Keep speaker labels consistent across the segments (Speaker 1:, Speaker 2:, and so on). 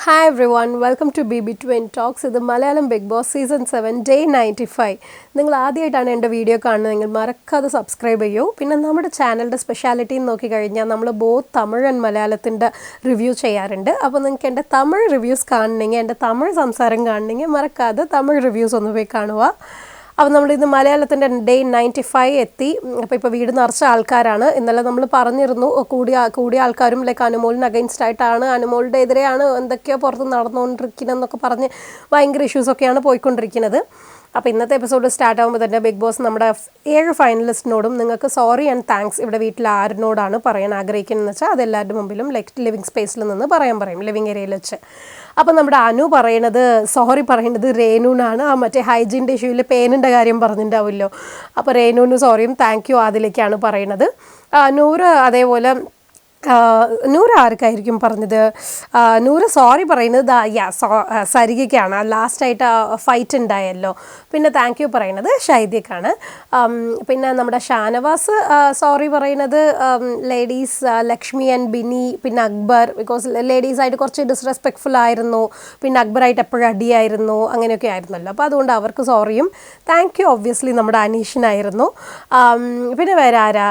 Speaker 1: Hi everyone, welcome to BB Twin Talks. ഇത് Malayalam Bigg Boss season 7 day 95. നിങ്ങൾ ആദ്യമായിട്ടാണ് എൻ്റെ വീഡിയോ കാണുന്നതെങ്കിൽ മറക്കാതെ സബ്സ്ക്രൈബ് ചെയ്യൂ. പിന്നെ നമ്മുടെ ചാനലിൻ്റെ സ്പെഷ്യാലിറ്റി നോക്കിക്കഴിഞ്ഞാൽ നമ്മൾ ബോത്ത് തമിഴ് ആൻഡ് മലയാളത്തിൻ്റെ റിവ്യൂ ചെയ്യാറുണ്ട്. അപ്പോൾ നിങ്ങൾക്ക് എൻ്റെ തമിഴ് റിവ്യൂസ് കാണണമെങ്കിൽ, എൻ്റെ തമിഴ് സംസാരം കാണണമെങ്കിൽ മറക്കാതെ തമിഴ് റിവ്യൂസ് ഒന്ന് പോയി കാണുക. അപ്പോൾ നമ്മളിന്ന് മലയാളത്തിൻ്റെ ഡേ 95 എത്തി. അപ്പോൾ ഇപ്പോൾ വീട് നിറച്ച ആൾക്കാരാണ്. ഇന്നലെ നമ്മൾ പറഞ്ഞിരുന്നു കൂടിയ ആൾക്കാരും ലൈക്ക് അനുമോളിന് അഗൈൻസ്റ്റ് ആയിട്ടാണ്, അനുമോളുടെ എതിരെയാണ് എന്തൊക്കെയോ പുറത്ത് നടന്നുകൊണ്ടിരിക്കുന്നതെന്നൊക്കെ പറഞ്ഞ് ഭയങ്കര ഇഷ്യൂസൊക്കെയാണ് പോയിക്കൊണ്ടിരിക്കുന്നത്. അപ്പോൾ ഇന്നത്തെ എപ്പിസോഡ് സ്റ്റാർട്ട് ആകുമ്പോൾ തന്നെ ബിഗ് ബോസ് നമ്മുടെ 7 ഫൈനലിസ്റ്റിനോടും നിങ്ങൾക്ക് സോറി ആൻഡ് താങ്ക്സ് ഇവിടെ വീട്ടിൽ ആരിനോടാണ് പറയാൻ ആഗ്രഹിക്കുന്നതെന്ന് വെച്ചാൽ അത് എല്ലാവരുടെ മുമ്പിലും ലൈക്ക് ലിവിങ് സ്പേസിൽ നിന്ന് പറയും, ലിവിങ് ഏരിയയിൽ വെച്ച്. അപ്പോൾ നമ്മുടെ അനു സോറി പറയുന്നത് രേണുവിനാണ്. ആ മറ്റേ ഹൈജീൻ്റെ ഇഷ്യൂവിൽ പേനിൻ്റെ കാര്യം പറഞ്ഞിട്ടുണ്ടാവുമല്ലോ, അപ്പോൾ രേണുവിന് സോറിയും താങ്ക് യു അതിലേക്കാണ് പറയുന്നത്. നൂറ് അതേപോലെ നൂറ് ആർക്കായിരിക്കും പറഞ്ഞത്? നൂറ് സോറി പറയുന്നത് സരികയ്ക്കാണ്. ലാസ്റ്റായിട്ട് ഫൈറ്റ് ഉണ്ടായല്ലോ. പിന്നെ താങ്ക് യു പറയുന്നത് ഷൈദിക്കാണ്. പിന്നെ നമ്മുടെ ഷാനവാസ് സോറി പറയുന്നത് ലേഡീസ് ലക്ഷ്മി ആൻഡ് ബിനി പിന്നെ അക്ബർ, ബിക്കോസ് ലേഡീസായിട്ട് കുറച്ച് ഡിസ്റെസ്പെക്ട്ഫുൾ ആയിരുന്നു, പിന്നെ അക്ബറായിട്ട് എപ്പോഴും അടിയായിരുന്നു, അങ്ങനെയൊക്കെ ആയിരുന്നല്ലോ. അപ്പോൾ അതുകൊണ്ട് അവർക്ക് സോറിയും താങ്ക് യു ഒബ്വിയസ്ലി നമ്മുടെ അനീഷിനായിരുന്നു. പിന്നെ വേറെ ആരാ?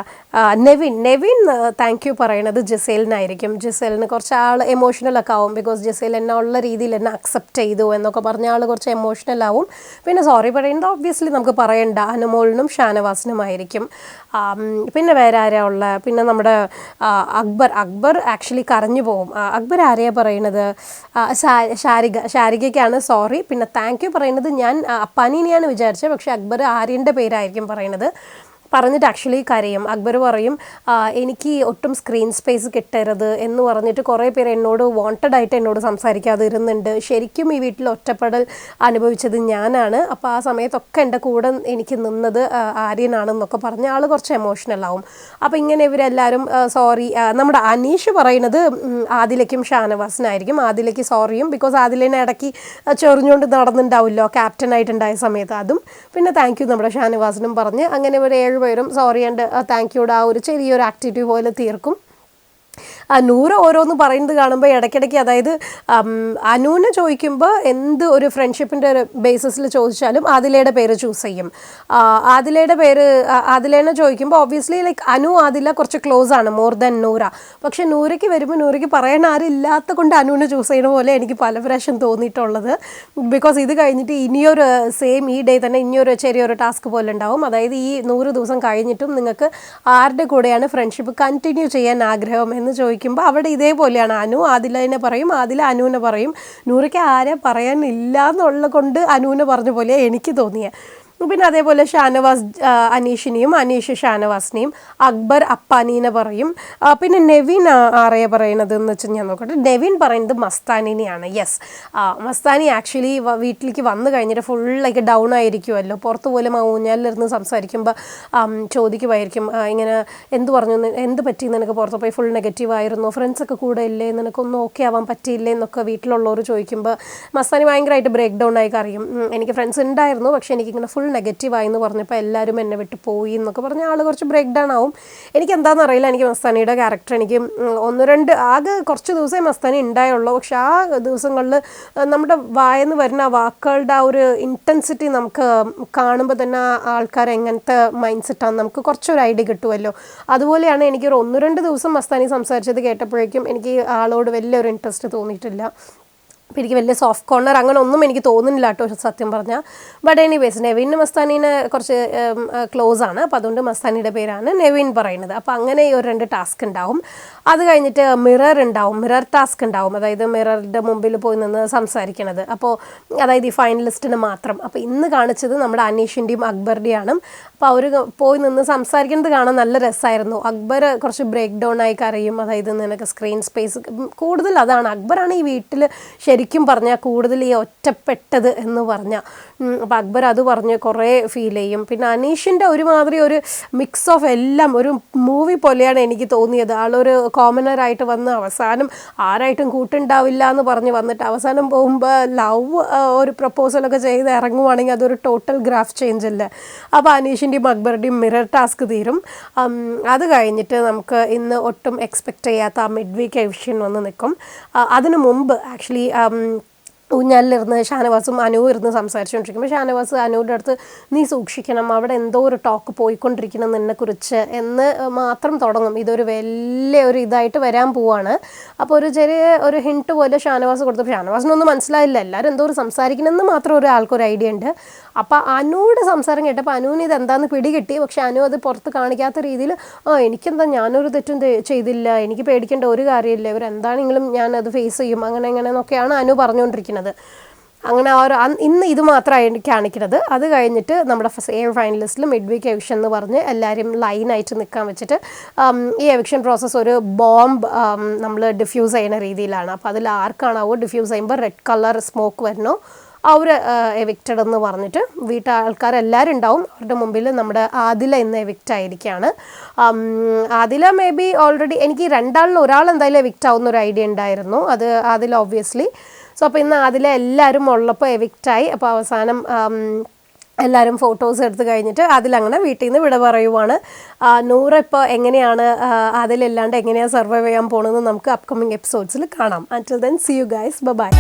Speaker 1: നെവിൻ താങ്ക് യു പറയണത് ജിസേലിനായിരിക്കും. ജിസേലിന് കുറച്ച് ആൾ എമോഷണലൊക്കെ ആവും, ബിക്കോസ് ജിസേൽ എന്നെ ഉള്ള രീതിയിൽ എന്നെ അക്സെപ്റ്റ് ചെയ്തു എന്നൊക്കെ പറഞ്ഞ ആൾ കുറച്ച് എമോഷണൽ ആവും. പിന്നെ സോറി പറയുന്നത് ഒബ്വിയസ്ലി നമുക്ക് പറയണ്ട അനുമോളിനും ഷാനവാസിനുമായിരിക്കും. പിന്നെ വേറെ ആരാ ഉള്ള? പിന്നെ നമ്മുടെ അക്ബർ ആക്ച്വലി കരഞ്ഞു പോവും. അക്ബർ ആരെയാ പറയുന്നത്? ഷാരികയ്ക്കാണ് സോറി. പിന്നെ താങ്ക് യു പറയുന്നത് ഞാൻ പനീനെയാണ് വിചാരിച്ചത്, പക്ഷേ അക്ബർ ആര്യൻ്റെ പേരായിരിക്കും പറയുന്നത്. പറഞ്ഞിട്ട് ആക്ച്വലി കരയും. അക്ബർ പറയും എനിക്ക് ഒട്ടും സ്ക്രീൻ സ്പേസ് കിട്ടരുത് എന്ന് പറഞ്ഞിട്ട് കുറേ പേര് എന്നോട് വാണ്ടഡായിട്ട് എന്നോട് സംസാരിക്കാതെ ഇരുന്നുണ്ട്. ശരിക്കും ഈ വീട്ടിൽ ഒറ്റപ്പെടൽ അനുഭവിച്ചത് ഞാനാണ്. അപ്പോൾ ആ സമയത്തൊക്കെ എൻ്റെ കൂടെ എനിക്ക് നിന്നത് ആര്യനാണെന്നൊക്കെ പറഞ്ഞ് ആൾ കുറച്ച് എമോഷണൽ ആവും. അപ്പോൾ ഇങ്ങനെ ഇവരെല്ലാവരും സോറി. നമ്മുടെ അനീഷ് പറയുന്നത് ആദിലയ്ക്കും ഷാനവാസിനായിരിക്കും. ആദിലയ്ക്ക് സോറിയും, ബിക്കോസ് ആദിലിനെ ഇടയ്ക്ക് ചൊറിഞ്ഞുകൊണ്ട് നടന്നിട്ടുണ്ടാവുമല്ലോ ക്യാപ്റ്റനായിട്ടുണ്ടായ സമയത്ത്, അതും. പിന്നെ താങ്ക് യു നമ്മുടെ ഷാനവാസിനും പറഞ്ഞ് അങ്ങനെ ഒരു 7 പേരും സോറി ആൻഡ് താങ്ക് യുടെ ആ ഒരു ചെറിയൊരു ആക്ടിവിറ്റി പോലെ തീർക്കും. നൂറ് ഓരോന്ന് പറയുന്നത് കാണുമ്പോൾ ഇടയ്ക്കിടയ്ക്ക്, അതായത് അനുവിനെ ചോദിക്കുമ്പോൾ എന്ത് ഒരു ഫ്രണ്ട്ഷിപ്പിൻ്റെ ഒരു ബേസിസിൽ ചോദിച്ചാലും ആദിലയുടെ പേര് ചൂസ് ചെയ്യും. ആദിലേനെ ചോദിക്കുമ്പോൾ ഒബ്വിയസ്ലി ലൈക്ക് അനു ആദില കുറച്ച് ക്ലോസ് ആണ് മോർ ദാൻ നൂറ. പക്ഷെ നൂറയ്ക്ക് വരുമ്പോൾ നൂറയ്ക്ക് പറയാൻ ആരില്ലാത്ത കൊണ്ട് അനുവിനെ ചൂസ് ചെയ്യുന്ന പോലെ എനിക്ക് പല പ്രാവശ്യം തോന്നിയിട്ടുള്ളത്. ബിക്കോസ് ഇത് കഴിഞ്ഞിട്ട് ഇനിയൊരു സെയിം ഈ ഡേ തന്നെ ഇനിയൊരു ചെറിയൊരു ടാസ്ക് പോലെ ഉണ്ടാവും. അതായത് ഈ 100 ദിവസം കഴിഞ്ഞിട്ടും നിങ്ങൾക്ക് ആരുടെ കൂടെയാണ് ഫ്രണ്ട്ഷിപ്പ് കണ്ടിന്യൂ ചെയ്യാൻ ആഗ്രഹം എന്ന് ചോദിക്കുമ്പോൾ അവിടെ ഇതേപോലെയാണ്. അനു ആദിലിനെ പറയും, ആദില അനുവിനെ പറയും. നൂറയ്ക്ക് ആരെ പറയാനില്ല എന്നുള്ള കൊണ്ട് അനുവിനെ പറഞ്ഞ പോലെ എനിക്ക് തോന്നിയത്. പിന്നെ അതേപോലെ ഷാനവാസ് അനീഷിനെയും, അനീഷ് ഷാനവാസിനെയും, അക്ബർ അപ്പാനീനെ പറയും. പിന്നെ നെവിൻ ആരെയാണ് പറയുന്നത് എന്ന് വെച്ചാൽ ഞാൻ നോക്കട്ടെ. നെവിൻ പറയുന്നത് മസ്താനിനെയാണ്. യെസ്, മസ്താനി ആക്ച്വലി വീട്ടിലേക്ക് വന്നു കഴിഞ്ഞിട്ട് ഫുൾ ലൈക്ക് ഡൗൺ ആയിരിക്കുമല്ലോ. പുറത്ത് പോലും ഊഞ്ഞാലിലിരുന്ന് സംസാരിക്കുമ്പോൾ ചോദിക്കുമായിരിക്കും ഇങ്ങനെ എന്ത് പറ്റി നിനക്ക് പുറത്ത് പോയി ഫുൾ നെഗറ്റീവായിരുന്നു, ഫ്രണ്ട്സൊക്കെ കൂടെ ഇല്ലേ, നിനക്കൊന്നും ഓക്കെ ആവാൻ പറ്റിയില്ലേ എന്നൊക്കെ വീട്ടിലുള്ളവർ ചോദിക്കുമ്പോൾ മസ്താനി ഭയങ്കരമായിട്ട് ബ്രേക്ക് ഡൗൺ ആയി കറിയും. എനിക്ക് ഫ്രണ്ട്സ് ഉണ്ടായിരുന്നു, പക്ഷേ എനിക്കിങ്ങനെ ഫുൾ നെഗറ്റീവായി എന്ന് പറഞ്ഞപ്പോൾ എല്ലാവരും എന്നെ വിട്ട് പോയി എന്നൊക്കെ പറഞ്ഞ ആൾ കുറച്ച് ബ്രേക്ക് ഡൗൺ ആവും. എനിക്ക് എന്താണെന്ന് അറിയില്ല, എനിക്ക് മസ്താനിയുടെ ക്യാരക്ടർ എനിക്ക് ആകെ കുറച്ച് ദിവസമേ മസ്താനി ഉണ്ടായുള്ളൂ. പക്ഷെ ആ ദിവസങ്ങളിൽ നമ്മുടെ വായെന്ന് വരുന്ന ആ വാക്കുകളുടെ ആ ഒരു ഇൻറ്റൻസിറ്റി നമുക്ക് കാണുമ്പോൾ തന്നെ ആൾക്കാർ എങ്ങനത്തെ മൈൻഡ് സെറ്റാണ് നമുക്ക് കുറച്ചൊരു ഐഡിയ കിട്ടുമല്ലോ. അതുപോലെയാണ് എനിക്കൊരു 1-2 ദിവസം മസ്താനി സംസാരിച്ചത് കേട്ടപ്പോഴേക്കും എനിക്ക് ആളോട് വലിയൊരു ഇൻട്രസ്റ്റ് തോന്നിയിട്ടില്ല. അപ്പോൾ എനിക്ക് വലിയ സോഫ്റ്റ് കോർണർ അങ്ങനെ ഒന്നും എനിക്ക് തോന്നുന്നില്ല കേട്ടോ സത്യം പറഞ്ഞാൽ. ബട്ട് എനിവേസ് നെവിന് മസ്താനീനെ കുറച്ച് ക്ലോസ് ആണ്, അപ്പോൾ അതുകൊണ്ട് മസ്താനിയുടെ പേരാണ് നെവിൻ പറയുന്നത്. അപ്പോൾ അങ്ങനെ ഈ ഒരു 2 ടാസ്ക് ഉണ്ടാവും. അത് കഴിഞ്ഞിട്ട് മിറർ ടാസ്ക് ഉണ്ടാവും. അതായത് മിററിൻ്റെ മുമ്പിൽ പോയി നിന്ന് സംസാരിക്കണത്. അപ്പോൾ അതായത് ഈ ഫൈനലിസ്റ്റിന് മാത്രം. അപ്പോൾ ഇന്ന് കാണിച്ചത് നമ്മുടെ അനീഷിൻ്റെയും അക്ബറിൻ്റെയാണ്. അപ്പോൾ അവർ പോയി നിന്ന് സംസാരിക്കുന്നത് കാണാൻ നല്ല രസമായിരുന്നു. അക്ബർ കുറച്ച് ബ്രേക്ക് ഡൗൺ ആയി കരയും, അതായത് നിനക്ക് സ്ക്രീൻ സ്പേസ് കൂടുതൽ. അതാണ് അക്ബറാണ് ഈ വീട്ടിൽ ശരിക്കും പറഞ്ഞാൽ കൂടുതൽ ഈ ഒറ്റപ്പെട്ടത് എന്ന് പറഞ്ഞാൽ. അപ്പോൾ അക്ബർ അത് പറഞ്ഞ് കുറേ ഫീൽ ചെയ്യും. പിന്നെ അനീഷിൻ്റെ ഒരുമാതിരി ഒരു മിക്സ് ഓഫ് എല്ലാം ഒരു മൂവി പോലെയാണ് എനിക്ക് തോന്നിയത്. ആളൊരു കോമണറായിട്ട് വന്ന് അവസാനം ആരായിട്ടും കൂട്ടുണ്ടാവില്ല എന്ന് പറഞ്ഞ് വന്നിട്ട് അവസാനം പോകുമ്പോൾ ലവ് ഒരു പ്രപ്പോസലൊക്കെ ചെയ്ത് ഇറങ്ങുവാണെങ്കിൽ അതൊരു ടോട്ടൽ ഗ്രാഫ് ചേഞ്ച് അല്ലേ. അപ്പോൾ അനീഷിന് ആദർശിൻ്റെയും അക്ബറുടെയും മിറർ ടാസ്ക് തീരും. അത് കഴിഞ്ഞിട്ട് നമുക്ക് ഇന്ന് ഒട്ടും എക്സ്പെക്റ്റ് ചെയ്യാത്ത ആ മിഡ് വീക്ക് എവിക്ഷൻ വന്ന് നിൽക്കും. അതിനു മുമ്പ് ആക്ച്വലി ഊഞ്ഞാലിലിരുന്ന് ഷാനവാസും അനുവും ഇരുന്ന് സംസാരിച്ചുകൊണ്ടിരിക്കുമ്പോൾ ഷാനവാസ് അനുവിൻ്റെ അടുത്ത് നീ സൂക്ഷിക്കണം, അവിടെ എന്തോ ഒരു ടോക്ക് പോയിക്കൊണ്ടിരിക്കണം നിന്നെക്കുറിച്ച് എന്ന് മാത്രം തുടങ്ങും. ഇതൊരു വലിയ ഒരു ഇതായിട്ട് വരാൻ പോവാണ്. അപ്പോൾ ഒരു ചെറിയ ഒരു ഹിൻട്ട് പോലെ ഷാനവാസ് കൊടുത്തപ്പോൾ ഷാനവാസിനൊന്നും മനസ്സിലായില്ല, എല്ലാവരും എന്തോ ഒരു സംസാരിക്കണമെന്ന് മാത്രം ഒരാൾക്കൊരു ഐഡിയ ഉണ്ട്. അപ്പോൾ അനുവിടെ സംസാരം കേട്ടപ്പോൾ അനുവിന് ഇതെന്താണെന്ന് പിടികിട്ടി. പക്ഷെ അനു അത് പുറത്ത് കാണിക്കാത്ത രീതിയിൽ എനിക്കെന്താ, ഞാനൊരു തെറ്റും ചെയ്തില്ല, എനിക്ക് പേടിക്കേണ്ട ഒരു കാര്യമില്ല, ഇവരെന്താണെങ്കിലും ഞാനത് ഫേസ് ചെയ്യും, അങ്ങനെ എന്നൊക്കെയാണ് അനു പറഞ്ഞുകൊണ്ടിരിക്കുന്നത്. അങ്ങനെ ഇന്ന് ഇത് മാത്രമാണ് കാണിക്കുന്നത്. അത് കഴിഞ്ഞിട്ട് നമ്മുടെ സെയിം ഫൈനലിസ്റ്റിൽ മിഡ് വീക്ക് എവിക്ഷൻ എന്ന് പറഞ്ഞ് എല്ലാവരും ലൈനായിട്ട് നിൽക്കാൻ വെച്ചിട്ട് ഈ എവിക്ഷൻ പ്രോസസ്സ് ഒരു ബോംബ് നമ്മൾ ഡിഫ്യൂസ് ചെയ്യുന്ന രീതിയിലാണ്. അപ്പോൾ അതിൽ ആർക്കാണാവോ ഡിഫ്യൂസ് ചെയ്യുമ്പോൾ റെഡ് കളർ സ്മോക്ക് വരണോ അവർ എവിക്റ്റഡ് എന്ന് പറഞ്ഞിട്ട് ആൾക്കാരെല്ലാവരും ഉണ്ടാവും. അവരുടെ മുമ്പിൽ നമ്മുടെ ആദില ഇന്ന് എവിക്റ്റ് ആയിരിക്കുകയാണ്. ആദില മേ ബി ഓൾറെഡി എനിക്ക് രണ്ടാളിൽ ഒരാൾ എന്തായാലും എവിക്റ്റ് ആവുന്ന ഒരു ഐഡിയ ഉണ്ടായിരുന്നു, അത് ആദില ഓബ്വിയസ്ലി. സോ അപ്പോൾ ഇന്ന് അതിലെ എല്ലാവരും ഉള്ളപ്പോൾ എവിക്റ്റായി. അപ്പോൾ അവസാനം എല്ലാവരും ഫോട്ടോസ് എടുത്ത് കഴിഞ്ഞിട്ട് അതിലങ്ങനെ വീട്ടിൽ നിന്ന് വിട പറയുവാണ്. നൂറ് ഇപ്പോൾ എങ്ങനെയാണ് അതിലില്ലാണ്ട് എങ്ങനെയാണ് സർവൈവ് ചെയ്യാൻ പോകണമെന്ന് നമുക്ക് അപ്കമിങ് എപ്പിസോഡ്സിൽ കാണാം. Until then, see you guys. Bye bye.